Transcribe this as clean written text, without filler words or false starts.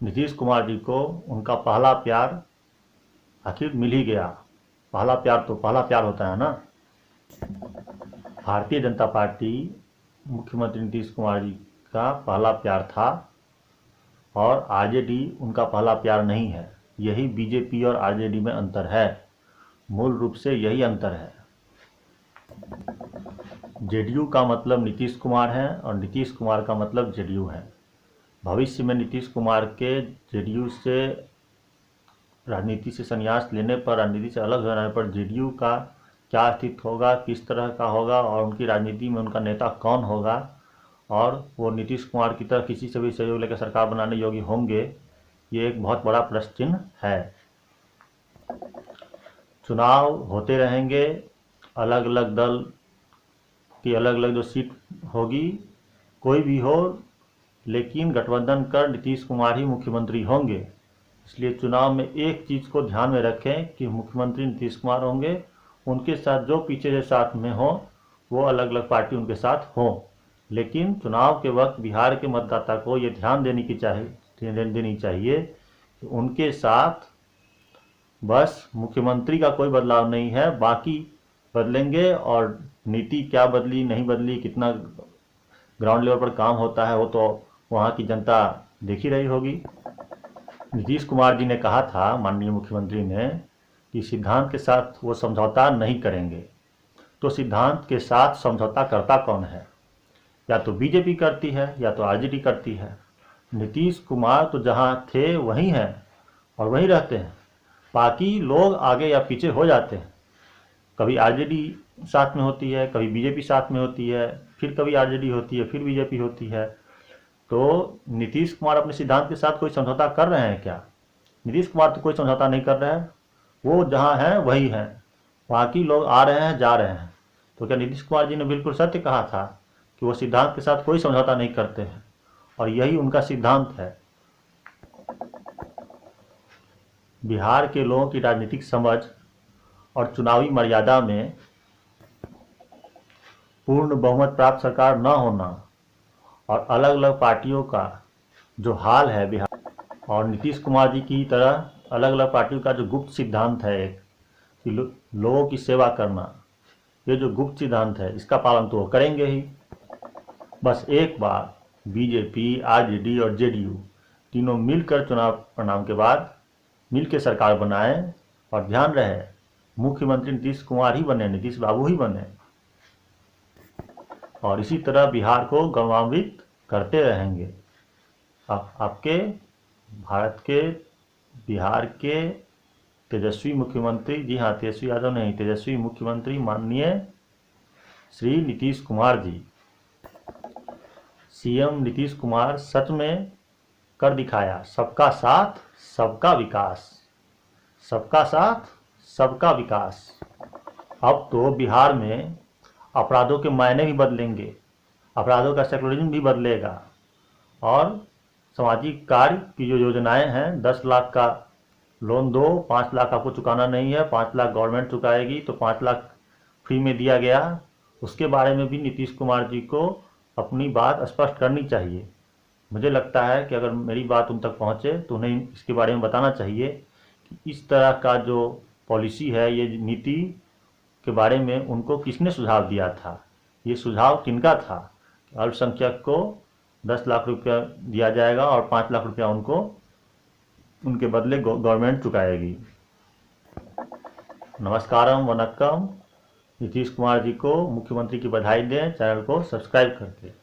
नीतीश कुमार जी को उनका पहला प्यार आखिर मिल ही गया। पहला प्यार तो पहला प्यार होता है ना। भारतीय जनता पार्टी मुख्यमंत्री नीतीश कुमार जी का पहला प्यार था और आरजेडी उनका पहला प्यार नहीं है। यही बीजेपी और आरजेडी में अंतर है, मूल रूप से यही अंतर है। जेडीयू का मतलब नीतीश कुमार है और नीतीश कुमार का मतलब जेडीयू है। भविष्य में नीतीश कुमार के जेडीयू से राजनीति से संन्यास लेने पर, राजनीति से अलग हो जाने पर जेडीयू का क्या अस्तित्व होगा, किस तरह का होगा और उनकी राजनीति में उनका नेता कौन होगा और वो नीतीश कुमार की तरह किसी से भी सहयोग लेकर सरकार बनाने योग्य होंगे, ये एक बहुत बड़ा प्रश्न चिन्ह है। चुनाव होते रहेंगे, अलग अलग दल की अलग अलग जो सीट होगी, कोई भी हो, लेकिन गठबंधन कर नीतीश कुमार ही मुख्यमंत्री होंगे। इसलिए चुनाव में एक चीज़ को ध्यान में रखें कि मुख्यमंत्री नीतीश कुमार होंगे, उनके साथ जो पीछे के साथ में हो वो अलग अलग पार्टी उनके साथ हो, लेकिन चुनाव के वक्त बिहार के मतदाता को ये ध्यान देनी चाहिए कि उनके साथ बस मुख्यमंत्री का कोई बदलाव नहीं है, बाकी बदलेंगे और नीति क्या बदली नहीं बदली, कितना ग्राउंड लेवल पर काम होता है, वो तो वहाँ की जनता देख ही रही होगी। नीतीश कुमार जी ने कहा था, माननीय मुख्यमंत्री ने, कि सिद्धांत के साथ वो समझौता नहीं करेंगे। तो सिद्धांत के साथ समझौता करता कौन है? या तो बीजेपी करती है या तो आरजेडी करती है। नीतीश कुमार तो जहाँ थे वहीं हैं और वहीं रहते हैं, बाकी लोग आगे या पीछे हो जाते हैं। कभी आरजेडी साथ में होती है, कभी बीजेपी साथ में होती है, फिर कभी आरजेडी होती है, फिर बीजेपी होती है। तो नीतीश कुमार अपने सिद्धांत के साथ कोई समझौता कर रहे हैं क्या? नीतीश कुमार तो कोई समझौता नहीं कर रहे हैं, वो जहाँ हैं वही हैं, बाकी लोग आ रहे हैं जा रहे हैं। तो क्या नीतीश कुमार जी ने बिल्कुल सत्य कहा था कि वो सिद्धांत के साथ कोई समझौता नहीं करते हैं और यही उनका सिद्धांत है। बिहार के लोगों की राजनीतिक समझ और चुनावी मर्यादा में पूर्ण बहुमत प्राप्त सरकार न होना और अलग अलग पार्टियों का जो हाल है बिहार, और नीतीश कुमार जी की तरह अलग अलग पार्टियों का जो गुप्त सिद्धांत है एक कि लोगों की सेवा करना, ये जो गुप्त सिद्धांत है इसका पालन तो वो करेंगे ही। बस एक बार बीजेपी, आरजेडी और जेडीयू तीनों मिलकर चुनाव परिणाम के बाद मिलकर सरकार बनाएं और ध्यान रहे मुख्यमंत्री नीतीश कुमार ही बने, नीतीश बाबू ही बने, और इसी तरह बिहार को गौरवान्वित करते रहेंगे। आपके भारत के बिहार के तेजस्वी मुख्यमंत्री, जी हाँ तेजस्वी यादव नहीं, तेजस्वी मुख्यमंत्री माननीय श्री नीतीश कुमार जी, सीएम नीतीश कुमार सच में कर दिखाया सबका साथ सबका विकास, सबका साथ सबका विकास। अब तो बिहार में अपराधों के मायने भी बदलेंगे, अपराधों का सेकुलरिज्म भी बदलेगा और सामाजिक कार्य की जो योजनाएं हैं, 10 लाख का लोन दो, 5 लाख आपको चुकाना नहीं है, 5 लाख गवर्नमेंट चुकाएगी, तो 5 लाख फ्री में दिया गया, उसके बारे में भी नीतीश कुमार जी को अपनी बात स्पष्ट करनी चाहिए। मुझे लगता है कि अगर मेरी बात उन तक पहुंचे तो उन्हें इसके बारे में बताना चाहिए कि इस तरह का जो पॉलिसी है, ये नीति के बारे में उनको किसने सुझाव दिया था, ये सुझाव किनका था। अल्पसंख्यक को 10 लाख रुपया दिया जाएगा और 5 लाख रुपया उनको उनके बदले गवर्नमेंट चुकाएगी। नमस्कारम वनक्कम। नीतीश कुमार जी को मुख्यमंत्री की बधाई दें, चैनल को सब्सक्राइब करके।